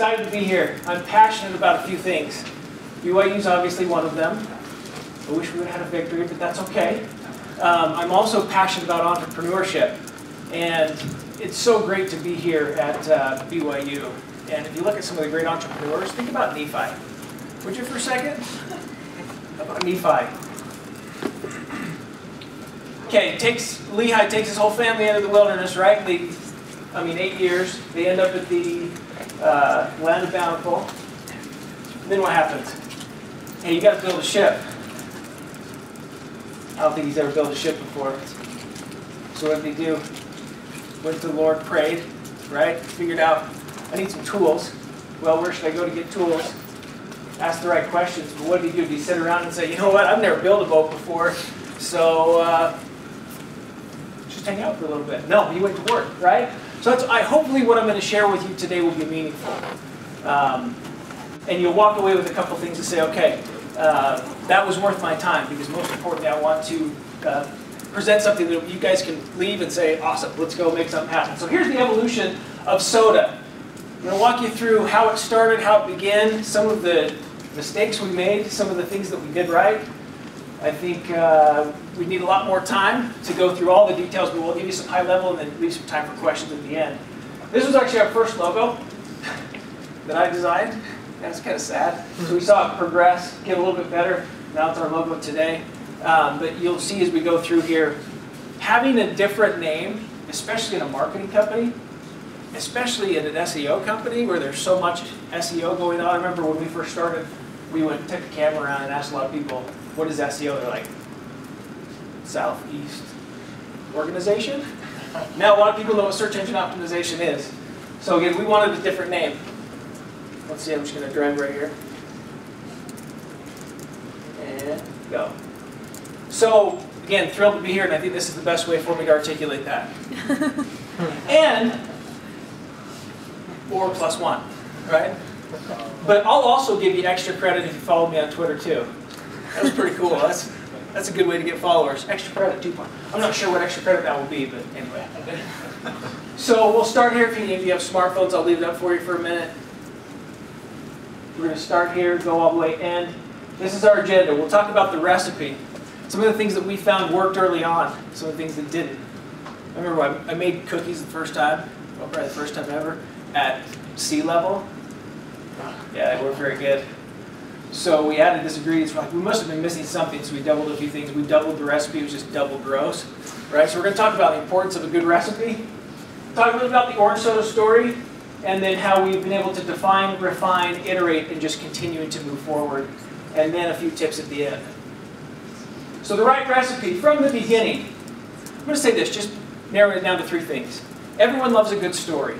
excited to be here. I'm passionate about a few things. BYU is obviously one of them. I wish we would have had a victory, but that's okay. I'm also passionate about entrepreneurship. And it's so great to be here at BYU. And if you look at some of the great entrepreneurs, think about Nephi. Would you for a second? How about Nephi? Okay, Lehi takes his whole family into the wilderness, right? 8 years. They end up at the land of Bountiful. Then what happens? Hey, you got to build a ship. I don't think he's ever built a ship before. So what did he do? Went to the Lord, prayed, right? Figured out, I need some tools. Well, where should I go to get tools? Ask the right questions. But what did he do? Did he sit around and say, you know what, I've never built a boat before, so just hang out for a little bit? No, he went to work, right? So hopefully what I'm going to share with you today will be meaningful. And you'll walk away with a couple things to say, okay, that was worth my time, because most importantly, I want to present something that you guys can leave and say, awesome, let's go make something happen. So here's the evolution of soda. I'm going to walk you through how it started, how it began, some of the mistakes we made, some of the things that we did right. I think we need a lot more time to go through all the details, but we'll give you some high level and then leave some time for questions at the end. This was actually our first logo that I designed. That's kind of sad. So we saw it progress, get a little bit better. Now it's our logo today. But you'll see as we go through here, having a different name, especially in a marketing company, especially in an SEO company where there's so much SEO going on. I remember when we first started, we took the camera around and asked a lot of people, what is SEO? They're like, Southeast Organization? Now a lot of people know what search engine optimization is. So again, we wanted a different name. Let's see, I'm just going to drag right here. And go. So, again, thrilled to be here, and I think this is the best way for me to articulate that. Or +1, right? But I'll also give you extra credit if you follow me on Twitter, too. That was pretty cool. That's a good way to get followers. Extra credit, 2 points. I'm not sure what extra credit that will be, but anyway. So we'll start here. If you have smartphones, I'll leave it up for you for a minute. We're going to start here, go all the way end. This is our agenda. We'll talk about the recipe. Some of the things that we found worked early on, some of the things that didn't. I remember I made cookies the first time, well, probably the first time ever, at sea level. Yeah, they weren't very good. So we added this ingredients. We're like, we must have been missing something, so we doubled a few things. We doubled the recipe. It was just double gross. Right? So we're going to talk about the importance of a good recipe. Talk a little about the OrangeSoda story, and then how we've been able to define, refine, iterate, and just continue to move forward. And then a few tips at the end. So the right recipe from the beginning. I'm going to say this, just narrow it down to 3 things. Everyone loves a good story.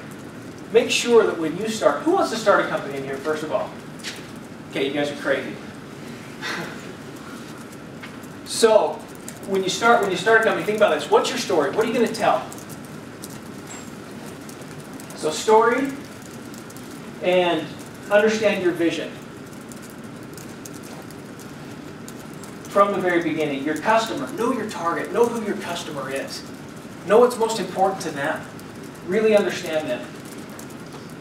Make sure that when you start, who wants to start a company in here, first of all? Okay, you guys are crazy. So, when you start a company, think about this. What's your story? What are you going to tell? So story, and understand your vision. From the very beginning, your customer, know your target, know who your customer is. Know what's most important to them. Really understand them.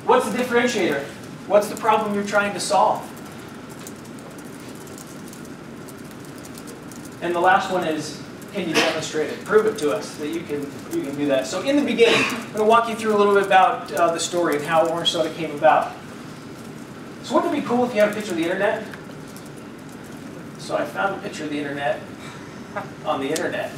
What's the differentiator? What's the problem you're trying to solve? And the last one is, can you demonstrate it? Prove it to us that you can do that. So in the beginning, I'm going to walk you through a little bit about the story and how OrangeSoda came about. So wouldn't it be cool if you had a picture of the internet? So I found a picture of the internet on the internet.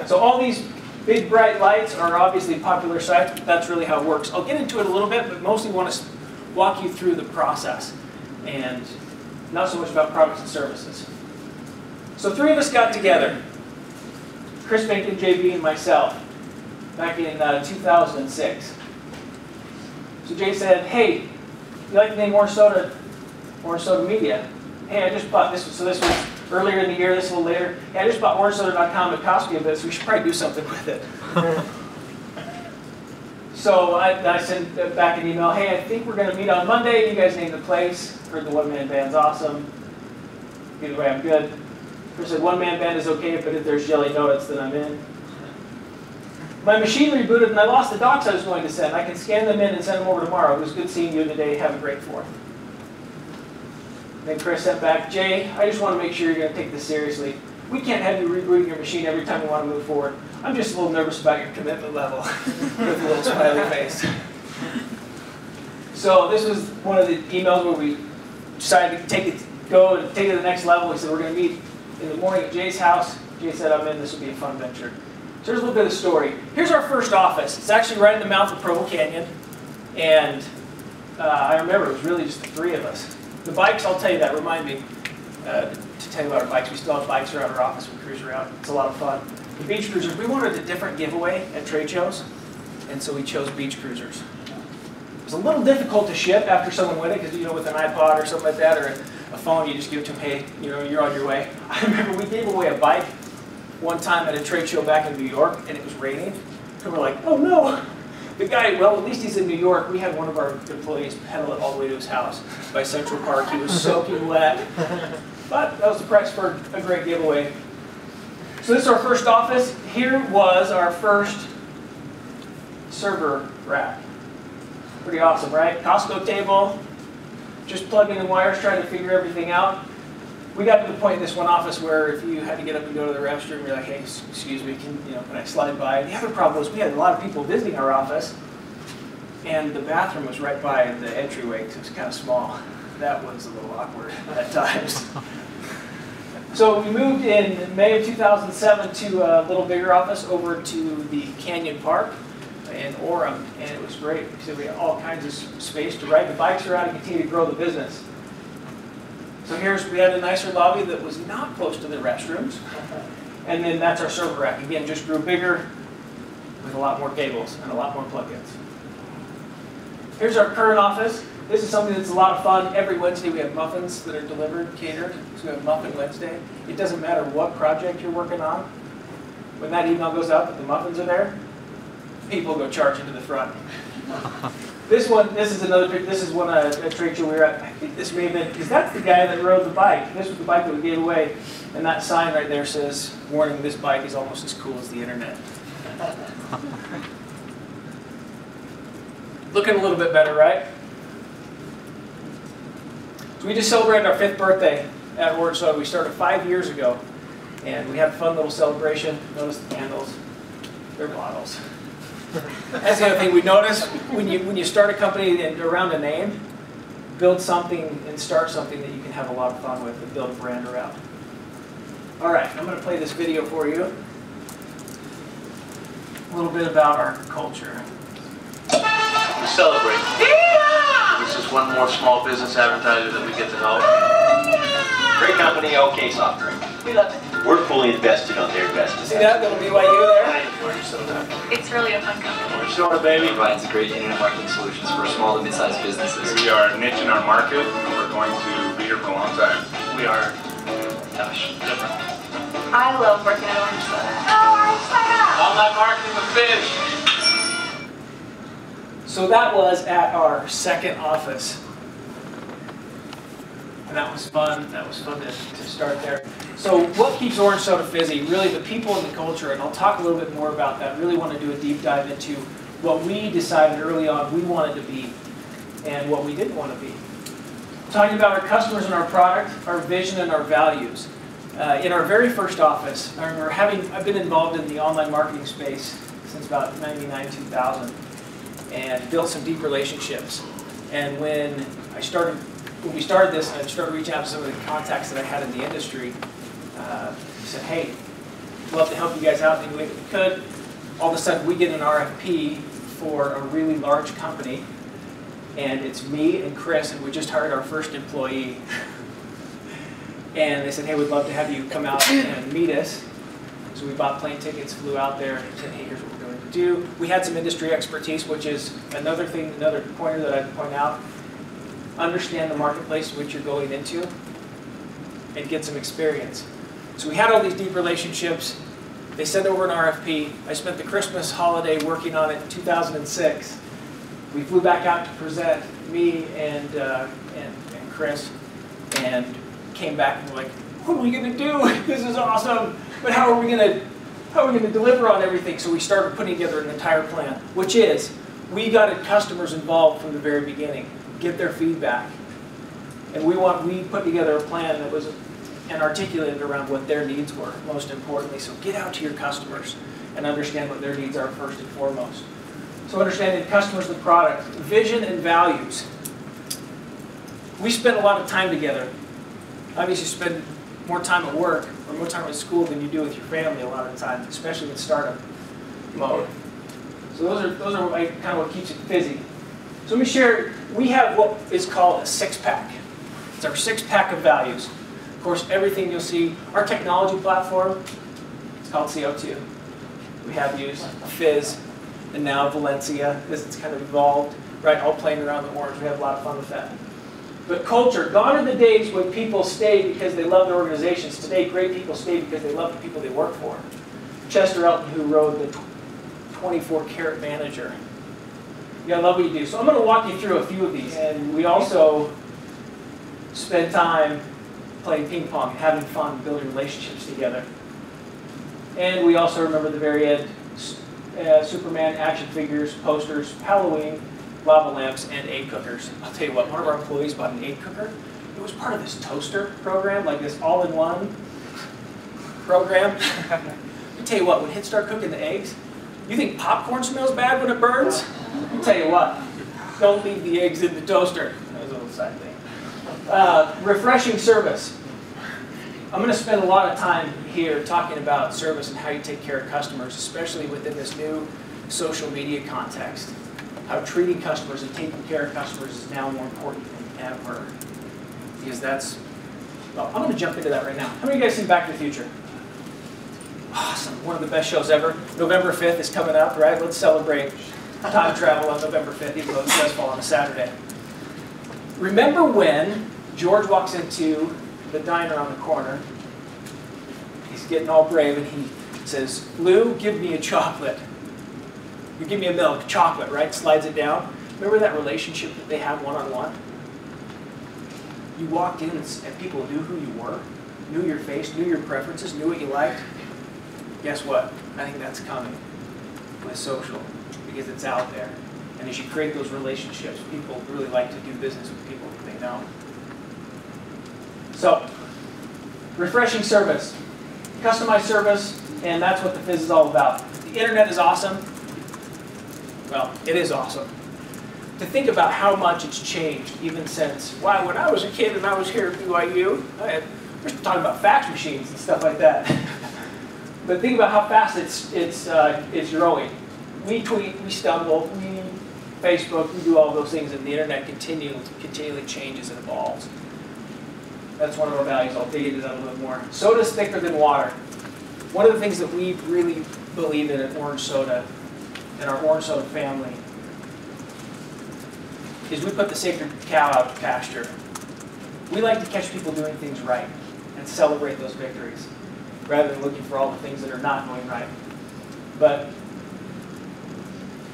So all these big bright lights are obviously popular sites, but that's really how it works. I'll get into it a little bit, but mostly want to walk you through the process and not so much about products and services. So 3 of us got together, Chris Finken, JB, and myself, back in 2006. So Jay said, hey, you like the name OrangeSoda, OrangeSoda Media? Hey, I just bought this one. So this was earlier in the year, this a little later. Hey, I just bought OrangeSoda.com. It cost me a bit, so we should probably do something with it. So I sent back an email, hey, I think we're going to meet on Monday. You guys name the place. Heard the one-man band's awesome. Either way, I'm good. Chris said, one-man band is okay, but if there's jelly donuts, then I'm in. My machine rebooted and I lost the docs I was going to send. I can scan them in and send them over tomorrow. It was good seeing you today. Have a great 4th. Then Chris sent back, Jay, I just want to make sure you're going to take this seriously. We can't have you rebooting your machine every time we want to move forward. I'm just a little nervous about your commitment level. With a little smiley face. So this was one of the emails where we decided to take it to the next level. We said we're going to meet in the morning at Jay's house. Jay said, I'm in. This will be a fun venture. So here's a little bit of the story. Here's our first office. It's actually right in the mouth of Provo Canyon. And I remember it was really just the 3 of us. The bikes, I'll tell you that. Remind me to tell you about our bikes. We still have bikes around our office. We cruise around. It's a lot of fun. The beach cruisers, we wanted a different giveaway at trade shows. And so we chose beach cruisers. It was a little difficult to ship after someone won it because, with an iPod or something like that, or a phone, you just give it to them, hey, you're on your way. I remember we gave away a bike one time at a trade show back in New York, and it was raining. And we're like, oh no. The guy, well, at least he's in New York. We had one of our employees pedal it all the way to his house by Central Park. He was soaking wet. But that was the price for a great giveaway. So this is our first office. Here was our first server rack. Pretty awesome, right? Costco table. Just plugging in wires, trying to figure everything out. We got to the point in this one office where if you had to get up and go to the restroom, you're like, hey, excuse me, can I slide by? And the other problem was we had a lot of people visiting our office, and the bathroom was right by the entryway because it was kind of small. That was a little awkward at times. So we moved in May of 2007 to a little bigger office over to the Canyon Park in Orem, and it was great because we had all kinds of space to ride the bikes around and continue to grow the business. So we had a nicer lobby that was not close to the restrooms. And then that's our server rack. Again, just grew bigger with a lot more cables and a lot more plugins. Here's our current office. This is something that's a lot of fun. Every Wednesday we have muffins that are delivered, catered. So we have Muffin Wednesday. It doesn't matter what project you're working on. When that email goes out that the muffins are there, people go charging to the front. This is one a trade show we were at. I think this may have been, because that's the guy that rode the bike. This was the bike that we gave away. And that sign right there says, warning, this bike is almost as cool as the internet. Looking a little bit better, right? So we just celebrated our 5th birthday at OrangeSoda. We started 5 years ago. And we had a fun little celebration. Notice the candles. They're bottles. That's the other thing we notice when you start a company and around a name, build something and start something that you can have a lot of fun with and build a brand around. All right, I'm going to play this video for you. A little bit about our culture. We celebrate. This is one more small business advertiser that we get to help. Great company, okay soft drink. We love it. We're fully invested on their investment. See that little BYU there? It's really a fun company. OrangeSoda, baby. Provides great internet marketing solutions for small to mid-sized businesses. We are niche in our market, and we're going to be here for a long time. We are, gosh, different. I love working at OrangeSoda. Online marketing with fish. So that was at our 2nd office. And that was fun. That was fun to start there. So what keeps OrangeSoda fizzy? Really the people and the culture, and I'll talk a little bit more about that. Really want to do a deep dive into what we decided early on we wanted to be and what we didn't want to be. Talking about our customers and our product, our vision and our values. In our very first office, I remember I've been involved in the online marketing space since about 99, 2000, and built some deep relationships. And when we started this, and I started reaching out to some of the contacts that I had in the industry, we said, hey, we'd love to help you guys out any way that we could. All of a sudden, we get an RFP for a really large company, and it's me and Chris, and we just hired our first employee. And they said, hey, we'd love to have you come out and meet us. So we bought plane tickets, flew out there, and said, hey, here's what we're going to do. We had some industry expertise, which is another pointer that I'd point out. Understand the marketplace which you're going into and get some experience. So we had all these deep relationships. They sent over an RFP. I spent the Christmas holiday working on it in 2006. We flew back out to present, me and Chris, and came back and we're like, what are we going to do? This is awesome. But how are we going to how are we going to deliver on everything? So we started putting together an entire plan, which is, we got customers involved from the very beginning, get their feedback. And we put together a plan that was and articulated around what their needs were, most importantly. So get out to your customers and understand what their needs are first and foremost. So understanding the customers, the product, vision and values. We spend a lot of time together. Obviously you spend more time at work or more time at school than you do with your family a lot of the time, especially with startup mode. So those are kind of what keeps it busy. So let me share, we have what is called a six-pack. It's our six-pack of values. Of course, everything you'll see, our technology platform, it's called CO2. We have used Fizz and now Valencia, as it's kind of evolved, right? All playing around the orange. We have a lot of fun with that. But culture, gone are the days when people stay because they love their organizations. Today, great people stay because they love the people they work for. Chester Elton, who wrote the 24-Karat Manager. You gotta love what you do. So I'm gonna walk you through a few of these. And we also spend time playing ping pong, having fun, building relationships together. And we also remember the very end, Superman action figures, posters, Halloween, lava lamps, and egg cookers. I'll tell you what, one of our employees bought an egg cooker. It was part of this toaster program, like this all-in-one program. I'll tell you what, when hits start cooking the eggs, you think popcorn smells bad when it burns? I'll tell you what, don't leave the eggs in the toaster. That was a little side thing. Refreshing service. I'm going to spend a lot of time here talking about service and how you take care of customers, especially within this new social media context. How treating customers and taking care of customers is now more important than ever. Because that's, well, I'm going to jump into that right now. How many of you guys seen Back to the Future? Awesome, one of the best shows ever. November 5th is coming up, right? Let's celebrate time travel on November 5th, even though it does fall on a Saturday. Remember when George walks into the diner on the corner, he's getting all brave and he says, "Lou, give me a chocolate." You give me a milk, chocolate, right? Slides it down. Remember that relationship that they had one-on-one? You walked in and people knew who you were, knew your face, knew your preferences, knew what you liked. Guess what? I think that's coming with social because it's out there. And as you create those relationships, people really like to do business with people that they know. So, refreshing service, customized service, and that's what the Fizz is all about. The internet is awesome. Well, it is awesome. To think about how much it's changed, even since, wow, when I was a kid and I was here at BYU, we're talking about fax machines and stuff like that. But think about how fast it's growing. We tweet, we stumble, we Facebook, we do all those things, and the internet continually changes and evolves. That's one of our values. I'll dig into that a little bit more. Soda's thicker than water. One of the things that we really believe in at OrangeSoda and our OrangeSoda family is we put the sacred cow out to pasture. We like to catch people doing things right and celebrate those victories rather than looking for all the things that are not going right. But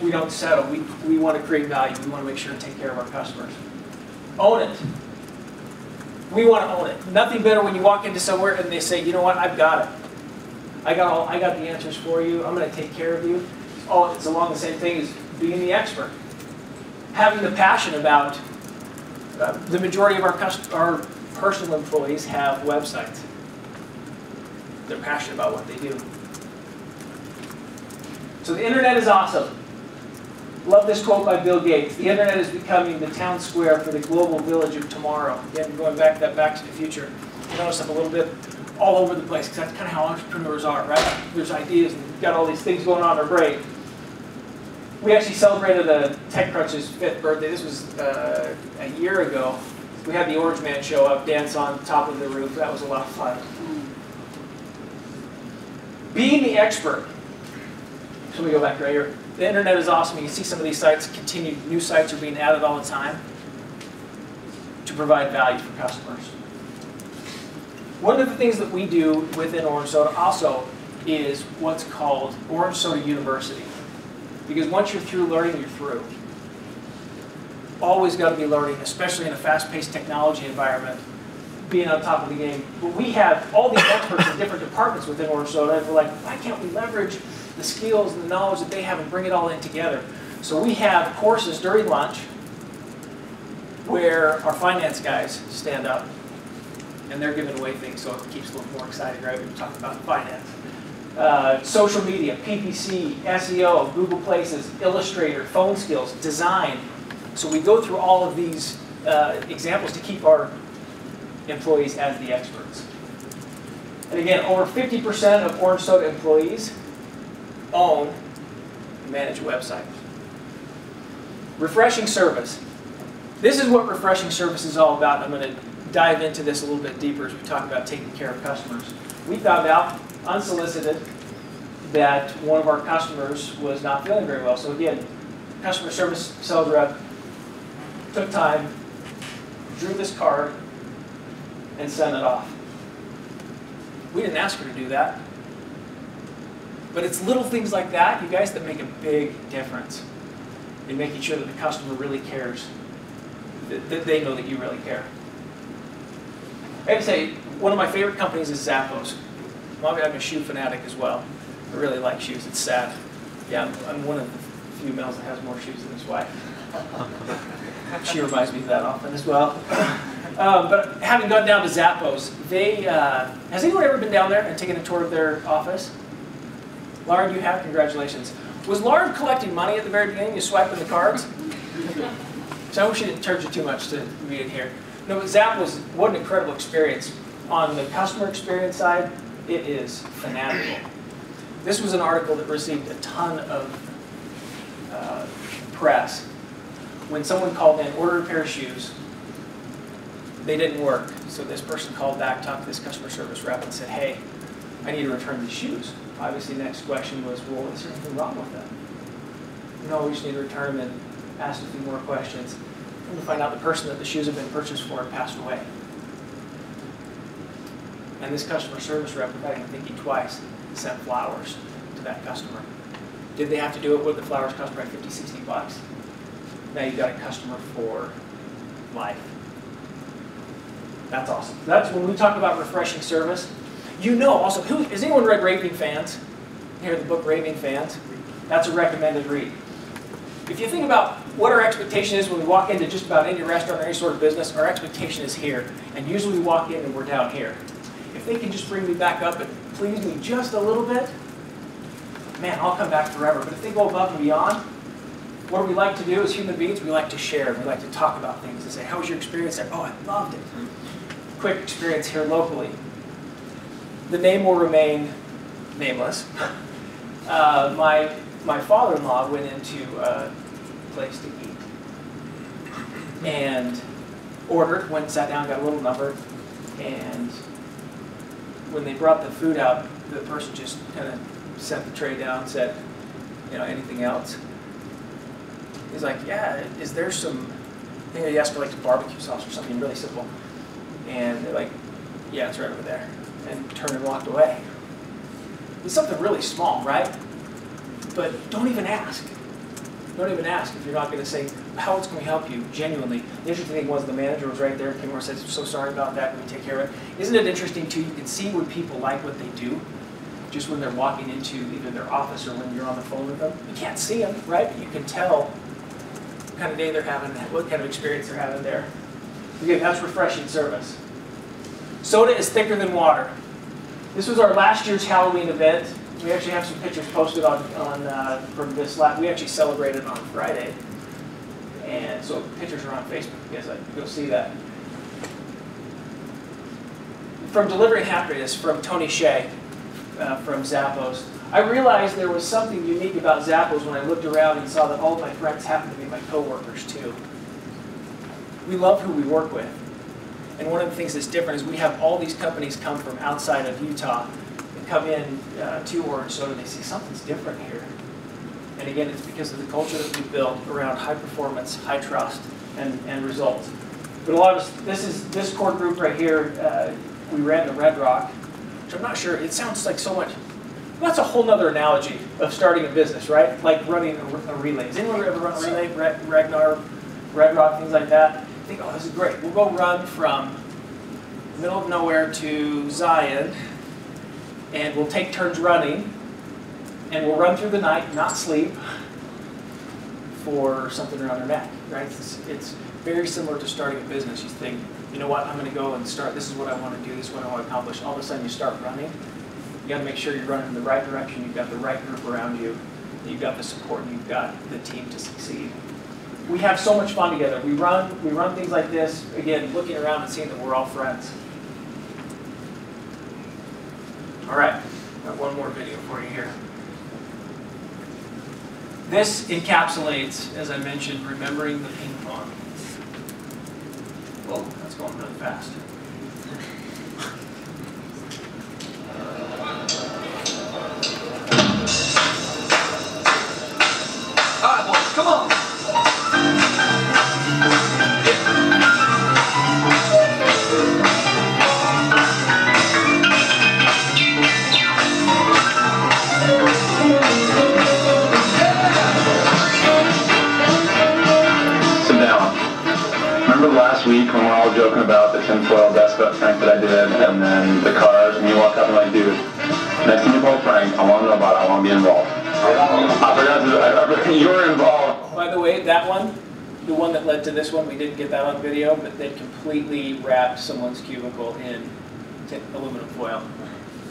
we don't settle. We want to create value. We want to make sure to take care of our customers. Own it. We want to own it. Nothing better when you walk into somewhere and they say, you know what, I've got it. I got the answers for you. I'm going to take care of you. It's along the same thing as being the expert. Having the passion about, the majority of our personal employees have websites. They're passionate about what they do. So the internet is awesome. Love this quote by Bill Gates. The internet is becoming the town square for the global village of tomorrow. Again, going back to that Back to the Future. You notice I'm a little bit all over the place because that's kind of how entrepreneurs are, right? There's ideas and we've got all these things going on in our brain. We actually celebrated TechCrunch's 5th birthday. This was a year ago. We had the Orange Man show up, dance on top of the roof. That was a lot of fun. Being the expert. So let me go back right here. The internet is awesome. You can see some of these sites continue. New sites are being added all the time to provide value for customers. One of the things that we do within OrangeSoda also is what's called OrangeSoda University. Because once you're through learning, you're through. Always got to be learning, especially in a fast-paced technology environment. being on top of the game. But we have all these experts in different departments within OrangeSoda, and we're like, why can't we leverage the skills and the knowledge that they have and bring it all in together? So we have courses during lunch where our finance guys stand up and they're giving away things, so it keeps it a little more exciting, right? We're talking about finance. Social media, PPC, SEO, Google Places, Illustrator, phone skills, design. So we go through all of these examples to keep our employees as the experts. And again, over 50% of OrangeSoda employees own and manage a website. Refreshing service. This is what refreshing service is all about. I'm going to dive into this a little bit deeper as we talk about taking care of customers. We found out, unsolicited, that one of our customers was not feeling very well. So again, customer service sales rep took time, drew this card, and sent it off. We didn't ask her to do that. But it's little things like that, you guys, that make a big difference in making sure that the customer really cares, that they know that you really care. I have to say, one of my favorite companies is Zappos. I'm a shoe fanatic as well. I really like shoes. It's sad. Yeah, I'm one of the few males that has more shoes than his wife. She reminds me of that often as well. But having gone down to Zappos, has anyone ever been down there and taken a tour of their office? Lauren, you have? Congratulations. Was Lauren collecting money at the very beginning? You swiping the cards? So I hope she didn't charge you too much to read it here. No, but Zappos, what an incredible experience. On the customer experience side, it is fanatical. This was an article that received a ton of press. When someone called in, ordered a pair of shoes, they didn't work. So this person called back, talked to this customer service rep and said, hey, I need to return these shoes. Obviously, the next question was, well, is there anything wrong with them? No, we just need to return them, and asked a few more questions. And to find out the person that the shoes have been purchased for had passed away. And this customer service rep, without even thinking twice, sent flowers to that customer. Did they have to do it with the flowers cost about 50, 60 bucks? Now you've got a customer for life. That's awesome. That's when we talk about refreshing service. You know also, has anyone read Raving Fans? Here, the book Raving Fans? That's a recommended read. If you think about what our expectation is when we walk into just about any restaurant or any sort of business, our expectation is here. And usually we walk in and we're down here. If they can just bring me back up and please me just a little bit, man, I'll come back forever. But if they go above and beyond, what do we like to do as human beings? We like to share. We like to talk about things and say, how was your experience there? Oh, I loved it. Quick experience here locally. The name will remain nameless. My father-in-law went into a place to eat and ordered, went and sat down, got a little number, and when they brought the food out, the person just kind of set the tray down and said, you know, anything else? He's like, yeah, is there some, I think he asked for like some barbecue sauce or something really simple. And they're like, yeah, it's right over there. And turned and walked away. It's something really small, right? But don't even ask. Don't even ask if you're not going to say, how else can we help you, genuinely. The interesting thing was the manager was right there, came over and said, so sorry about that, can we take care of it? Isn't it interesting, too, you can see when people like what they do, just when they're walking into either their office or when you're on the phone with them. You can't see them, right? But you can tell what kind of day they're having, what kind of experience they're having there. Again, that's refreshing service. Soda is thicker than water. This was our last year's Halloween event. We actually have some pictures posted on from this last. We actually celebrated on Friday, and so pictures are on Facebook. You guys go see that. From Delivering Happiness, from Tony Shea, from Zappos. I realized there was something unique about Zappos when I looked around and saw that all of my friends happened to be my coworkers too. We love who we work with. And one of the things that's different is we have all these companies come from outside of Utah and come in to OrangeSoda and they see something's different here. And again, it's because of the culture that we've built around high performance, high trust, and results. But a lot of us, this core group right here, we ran the Red Rock, which I'm not sure, it sounds like so much. That's a whole nother analogy of starting a business, right? Like running a relay. Has anyone ever run a relay? Ragnar, Red Rock, things like that? Think, oh, this is great. We'll go run from middle of nowhere to Zion, and we'll take turns running, and we'll run through the night, not sleep, for something around our neck, right? It's very similar to starting a business. You think, you know what, I'm going to go and start, this is what I want to do, this is what I want to accomplish. All of a sudden you start running. You got to make sure you're running in the right direction, you've got the right group around you, you've got the support, and you've got the team to succeed. We have so much fun together. We run things like this, again, looking around and seeing that we're all friends. All right, got one more video for you here. This encapsulates, as I mentioned, remembering the ping pong. Whoa, that's going really fast. All right, boys, come on. Remember last week when we're all joking about the tinfoil desk prank that I did, and then the cars, and you walk up and like, dude, next time you pull a prank, I want to know about it, I want to be involved. I forgot to, you were involved. By the way, that one, the one that led to this one, we didn't get that on video, but they completely wrapped someone's cubicle in aluminum foil.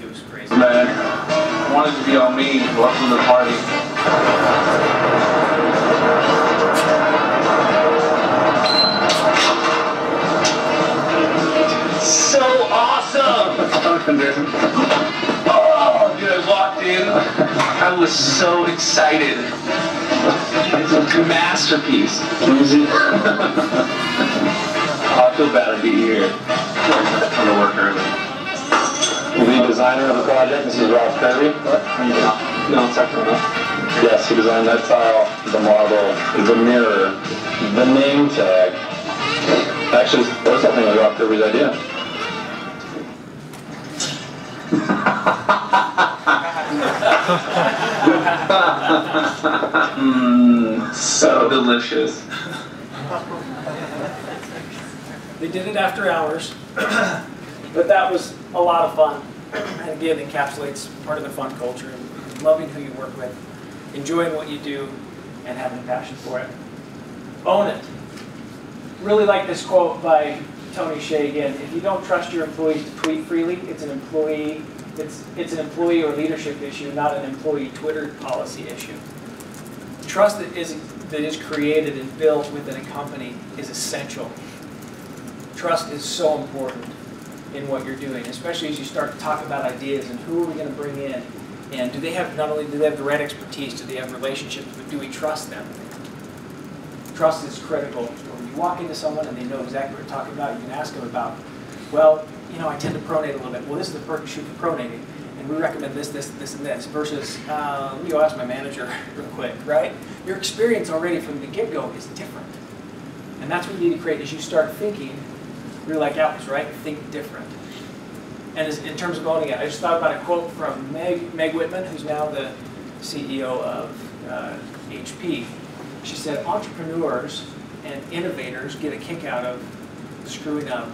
It was crazy. Man, I wanted to be on me. Welcome to the party. So awesome! Oh, dude, I walked in. I was so excited. It's a masterpiece. Can you see? I feel bad to be here. I'm gonna work early. The designer of the project, this is Rob Kirby. No, it's Sacramento. Yes, he designed that tile, the marble, the mirror, the name tag. Actually, that was something like Rob Kirby's idea. So delicious. They did it after hours, but that was a lot of fun. And again, it encapsulates part of the fun culture, and loving who you work with, enjoying what you do, and having a passion for it. Own it. Really like this quote by Tony Hsieh again. If you don't trust your employees to tweet freely, it's an employee or leadership issue, not an employee Twitter policy issue. Trust that is created and built within a company is essential. Trust is so important in what you're doing, especially as you start to talk about ideas and who are we going to bring in, and do they have, not only do they have the right expertise, do they have relationships, but do we trust them? Trust is critical. When you walk into someone and they know exactly what you're talking about, you can ask them about, well, you know, I tend to pronate a little bit. Well, this is the perfect shoe for pronating, and we recommend this, this, this, and this, versus, let me go ask my manager real quick, right? Your experience already from the get-go is different. And that's what you need to create as you start thinking. You're like Alice, right? Think different. And as, in terms of owning it, I just thought about a quote from Meg Whitman, who's now the CEO of HP. She said, entrepreneurs and innovators get a kick out of screwing up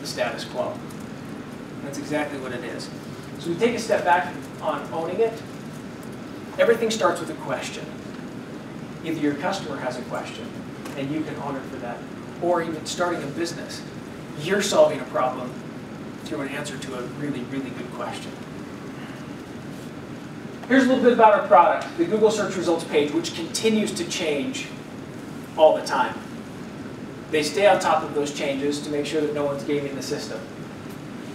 the status quo. And that's exactly what it is. So we take a step back on owning it. Everything starts with a question. Either your customer has a question, and you can own it for that, or even starting a business. You're solving a problem through an answer to a really, really good question. Here's a little bit about our product, the Google search results page, which continues to change all the time. They stay on top of those changes to make sure that no one's gaming the system.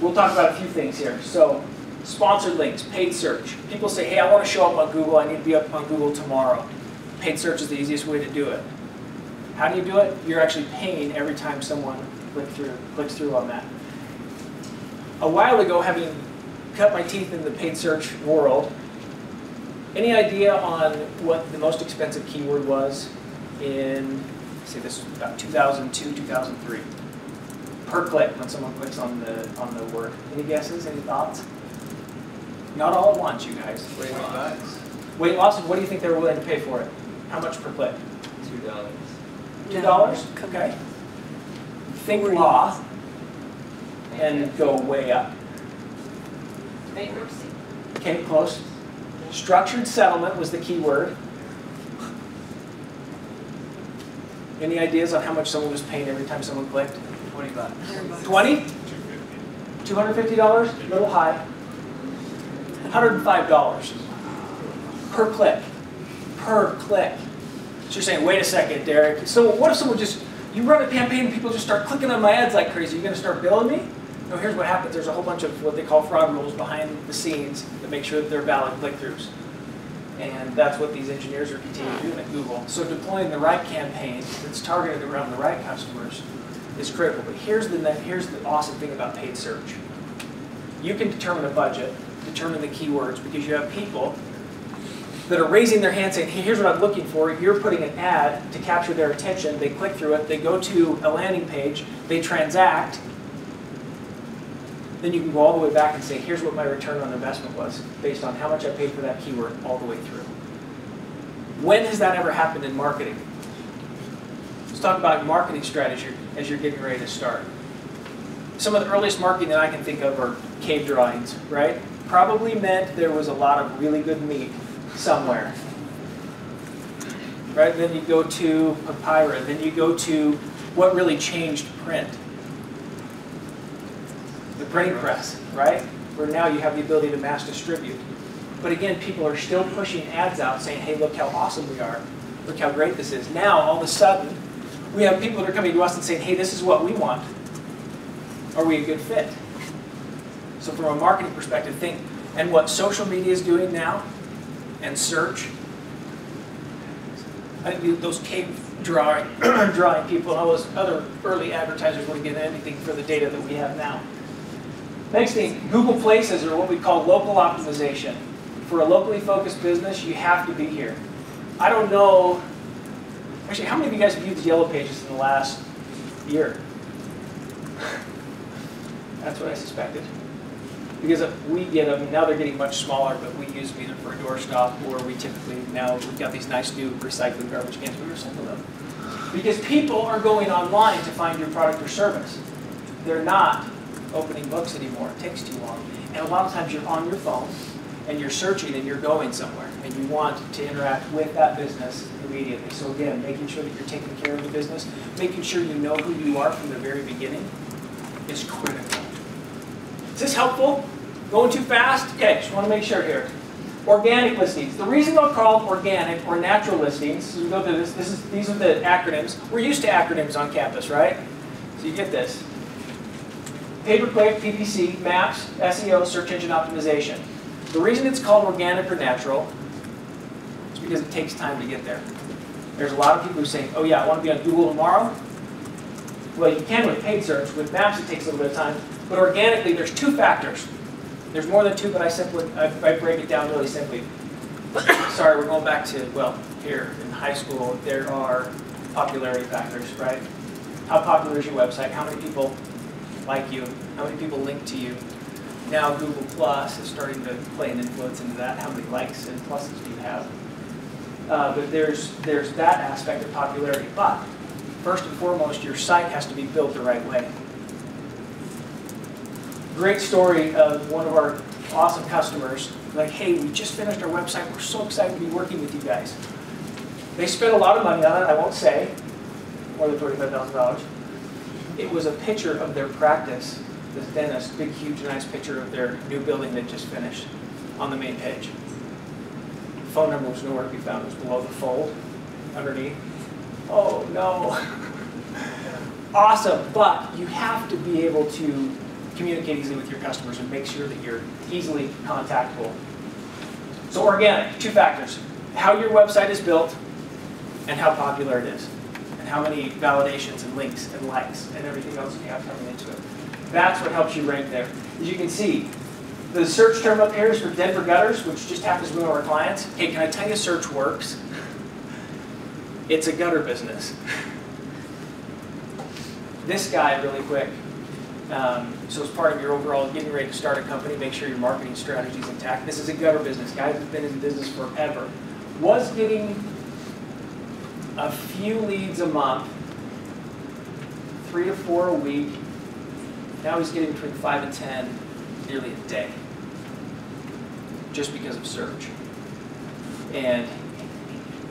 We'll talk about a few things here. So, sponsored links, paid search. People say, hey, I want to show up on Google, I need to be up on Google tomorrow. Paid search is the easiest way to do it. How do you do it? You're actually paying every time someone clicks through on that. A while ago, having cut my teeth in the paid search world, any idea on what the most expensive keyword was in, say this was about 2002, 2003? Per click when someone clicks on the word. Any guesses, any thoughts? Not all at once, you guys. Weight loss. Weight loss, and what do you think they were willing to pay for it? How much per click? $2. $2? Okay. Think law. and go way up. Bankruptcy. Okay, close. Structured settlement was the key word. Any ideas on how much someone was paying every time someone clicked? 20 bucks. 20? $250? A little high. $105 per click. Per click. So you're saying, wait a second, Derek. So what if someone just, you run a campaign and people just start clicking on my ads like crazy? You're going to start billing me? No, here's what happens. There's a whole bunch of what they call fraud rules behind the scenes that make sure that they're valid click-throughs. And that's what these engineers are continuing to do at Google. So deploying the right campaign that's targeted around the right customers is critical. But here's the awesome thing about paid search. You can determine a budget, determine the keywords, because you have people that are raising their hand saying, hey, here's what I'm looking for. You're putting an ad to capture their attention. They click through it. They go to a landing page. They transact. Then you can go all the way back and say, here's what my return on investment was based on how much I paid for that keyword all the way through. When has that ever happened in marketing? Let's talk about marketing strategy as you're getting ready to start. Some of the earliest marketing that I can think of are cave drawings, right? Probably meant there was a lot of really good meat somewhere. Right? Then you go to papyrus. Then you go to what really changed print. The printing press, right? Where now you have the ability to mass distribute. But again, people are still pushing ads out saying, hey, look how awesome we are. Look how great this is. Now, all of a sudden, we have people that are coming to us and saying, hey, this is what we want. Are we a good fit? So from a marketing perspective, think, and what social media is doing now, and search. I think those cave drawing people, all those other early advertisers wouldn't get anything for the data that we have now. Next thing, Google Places are what we call local optimization. For a locally focused business, you have to be here. I don't know, actually, how many of you guys have used Yellow Pages in the last year? That's what I suspected. Because we get them, now they're getting much smaller, but we use them either for a doorstop or we typically, now we've got these nice new recycling garbage cans, we recycle them. Because people are going online to find your product or service. They're not opening books anymore, it takes too long. And a lot of times you're on your phone and you're searching and you're going somewhere and you want to interact with that business immediately. So again, making sure that you're taking care of the business, making sure you know who you are from the very beginning is critical. Is this helpful? Going too fast? Okay, just want to make sure here. Organic listings. The reason they're called organic or natural listings, so we go through this, these are the acronyms. We're used to acronyms on campus, right? So you get this. Pay-per-click, PPC, maps, SEO, search engine optimization. The reason it's called organic or natural is because it takes time to get there. There's a lot of people who say, oh yeah, I want to be on Google tomorrow. Well, you can with paid search. With maps, it takes a little bit of time. But organically, there's two factors. There's more than two, but I break it down really simply. Sorry, we're going back to, well, here in high school, there are popularity factors, right? How popular is your website? How many people like you? How many people link to you? Now Google Plus is starting to play an influence into that. How many likes and pluses do you have? But there's that aspect of popularity. But first and foremost, your site has to be built the right way. Great story of one of our awesome customers. Like, hey, we just finished our website. We're so excited to be working with you guys. They spent a lot of money on it, I won't say, more than $35,000. It was a picture of their practice, this dentist, big, huge, nice picture of their new building they just finished on the main page. The phone number was nowhere to be found. It was below the fold, underneath. Oh, no. Awesome, but you have to be able to communicate easily with your customers and make sure that you're easily contactable. So organic, two factors. How your website is built and how popular it is. And how many validations and links and likes and everything else you have coming into it. That's what helps you rank there. As you can see, the search term up here is for Denver gutters, which just happens to be one of our clients. Hey, can I tell you search works? It's a gutter business. This guy, really quick. So as part of your overall getting ready to start a company, make sure your marketing strategy is intact. This is a gutter business. Guys have been in business forever. Was getting a few leads a month, 3 to 4 a week, Now he's getting between 5 and 10 nearly a day, just because of search. And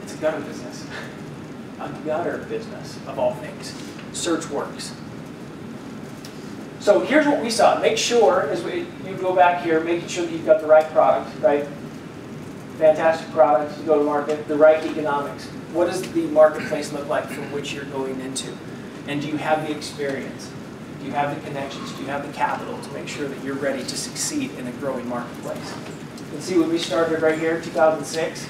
it's a gutter business. A gutter business, of all things. Search works. So here's what we saw. Make sure, as you go back here, making sure that you've got the right product, right? Fantastic product, you go to market, the right economics. What does the marketplace look like from which you're going into? And do you have the experience? Do you have the connections? Do you have the capital to make sure that you're ready to succeed in a growing marketplace? You can see when we started right here, 2006,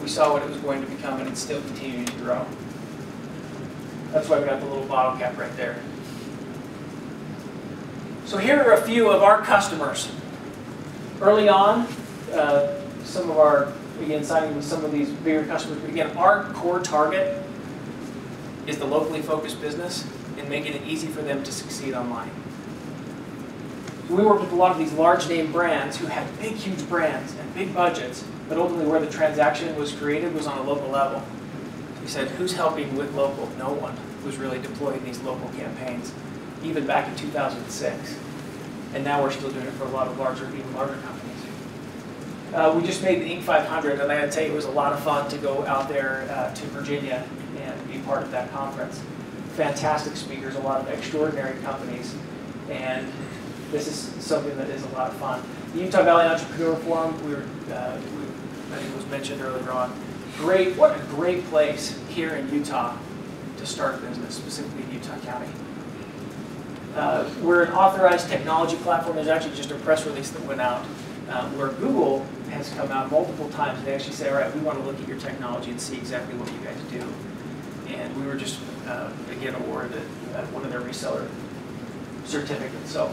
we saw what it was going to become, and it's still continuing to grow. That's why we got the little bottle cap right there. So here are a few of our customers. Early on, some of our, again, signing with some of these bigger customers, but again, our core target is the locally focused business and making it easy for them to succeed online. We work with a lot of these large name brands who have big, huge brands and big budgets, but ultimately where the transaction was created was on a local level. We said, who's helping with local? No one was really deploying these local campaigns, even back in 2006. And now we're still doing it for a lot of even larger companies. We just made the Inc. 500, and I gotta tell you, it was a lot of fun to go out there to Virginia and be part of that conference. Fantastic speakers, a lot of extraordinary companies, and this is something that is a lot of fun. The Utah Valley Entrepreneur Forum, I think it was mentioned earlier on. What a great place here in Utah to start a business, specifically in Utah County. We're an authorized technology platform. There's actually just a press release that went out where Google has come out multiple times. They actually say, all right, we want to look at your technology and see exactly what you guys do. And we were just, again, awarded one of their reseller certificates. So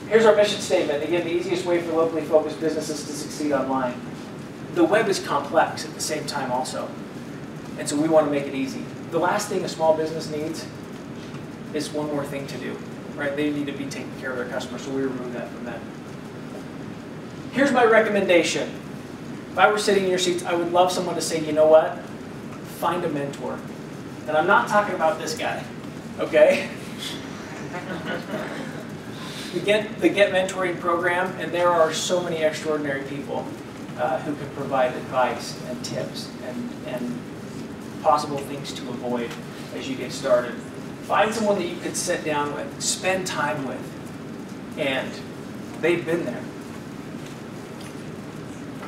here's our mission statement. Again, the easiest way for locally focused businesses to succeed online. The web is complex at the same time also. And so we want to make it easy. The last thing a small business needs is one more thing to do, right? They need to be taking care of their customers, so we remove that from them. Here's my recommendation. If I were sitting in your seats, I would love someone to say, you know what? Find a mentor. And I'm not talking about this guy, okay? The Get Mentoring program, and there are so many extraordinary people who can provide advice and tips and possible things to avoid as you get started. Find someone that you can sit down with, spend time with, and they've been there.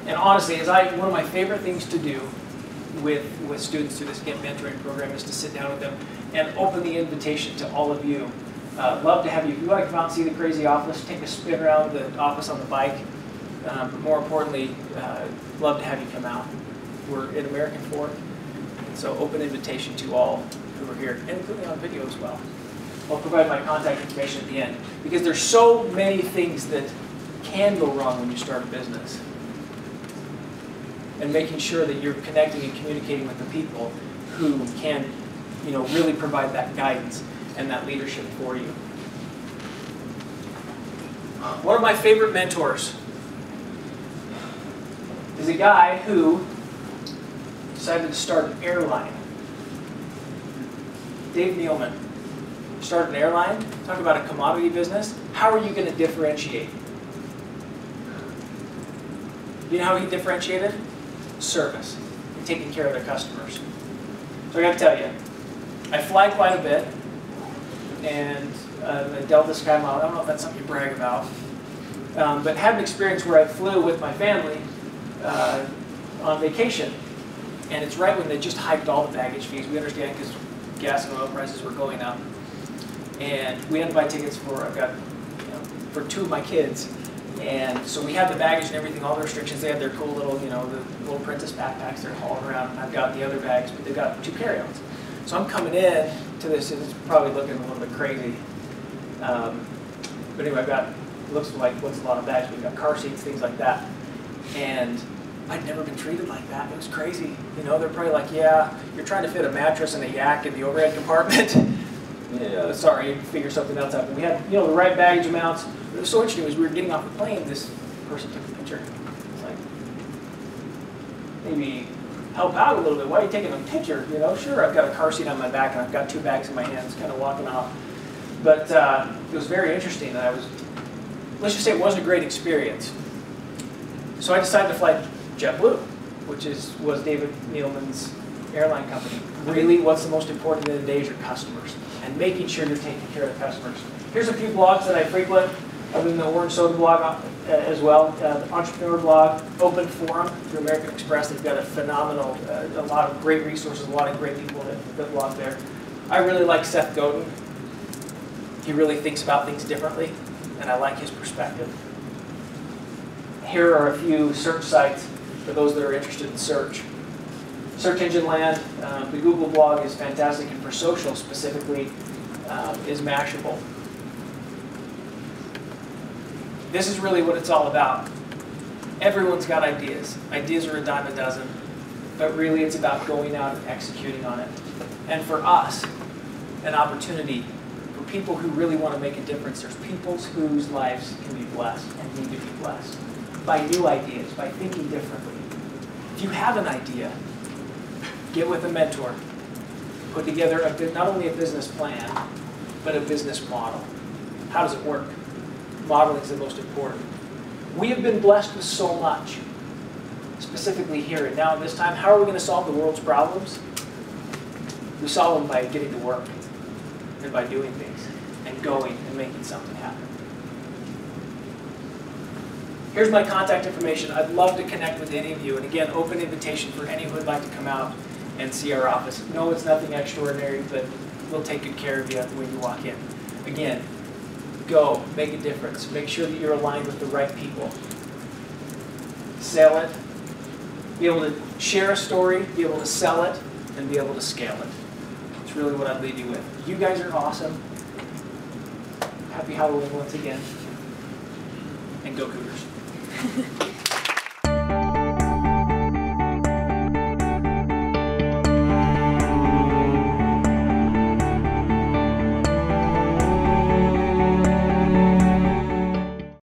And honestly, one of my favorite things to do with students through this Get Mentoring program is to sit down with them and open the invitation to all of you. Love to have you. If you want to come out and see the crazy office, take a spin around the office on the bike. But more importantly, love to have you come out. We're in American Fork, and so open invitation to all who are here, and including on video as well. I'll provide my contact information at the end, because there's so many things that can go wrong when you start a business. And making sure that you're connecting and communicating with the people who can, really provide that guidance and that leadership for you. One of my favorite mentors is a guy who decided to start an airline. Dave Nealman started an airline. Talk about a commodity business. How are you going to differentiate? You know how he differentiated? Service and taking care of their customers. So I got to tell you, I fly quite a bit, and I Delta Sky Mile. I don't know if that's something you brag about, but had an experience where I flew with my family on vacation, and it's right when they just hiked all the baggage fees. We understand because gas and oil prices were going up, and we had to buy tickets for for 2 of my kids. And so we had the baggage and everything, all the restrictions. They had their cool little, the little princess backpacks they're hauling around. And I've got the other bags, but they've got 2 carry-ons. So I'm coming in to this, and it's probably looking a little bit crazy. But anyway, I've got, looks like a lot of bags. We've got car seats, things like that. And I'd never been treated like that. It was crazy. They're probably like, yeah, you're trying to fit a mattress and a yak in the overhead compartment. Yeah, sorry, figure something else out. But we had, the right baggage amounts. What was so interesting was we were getting off the plane, this person took a picture. It's like, maybe help out a little bit. Why are you taking a picture? Sure, I've got a car seat on my back and I've got 2 bags in my hands, kind of walking off. But it was very interesting, and let's just say it wasn't a great experience. So I decided to fly JetBlue, which was David Nealman's airline company. Really, what's the most important in the day is your customers, and making sure you're taking care of the customers. Here's a few blogs that I frequent, other than the OrangeSoda blog as well. The Entrepreneur blog, Open Forum through American Express. They've got a phenomenal, a lot of great resources, a lot of great people that blog there. I really like Seth Godin. He really thinks about things differently, and I like his perspective. Here are a few search sites for those that are interested in search. Search engine land, the Google blog is fantastic, and for social specifically is Mashable. This is really what it's all about. Everyone's got ideas. Ideas are a dime a dozen, but really it's about going out and executing on it. And for us, an opportunity for people who really want to make a difference. There's people whose lives can be blessed and need to be blessed by new ideas, by thinking differently. If you have an idea, get with a mentor. Put together not only a business plan, but a business model. How does it work? Modeling is the most important. We have been blessed with so much, specifically here and now at this time. How are we going to solve the world's problems? We solve them by getting to work and by doing things and going and making something happen. Here's my contact information. I'd love to connect with any of you. And again, open invitation for any who would like to come out and see our office. No, it's nothing extraordinary, but we'll take good care of you when you walk in. Again, go, make a difference. Make sure that you're aligned with the right people. Sell it. Be able to share a story, be able to sell it, and be able to scale it. It's really what I'd leave you with. You guys are awesome. Happy Halloween once again. And go Cougars.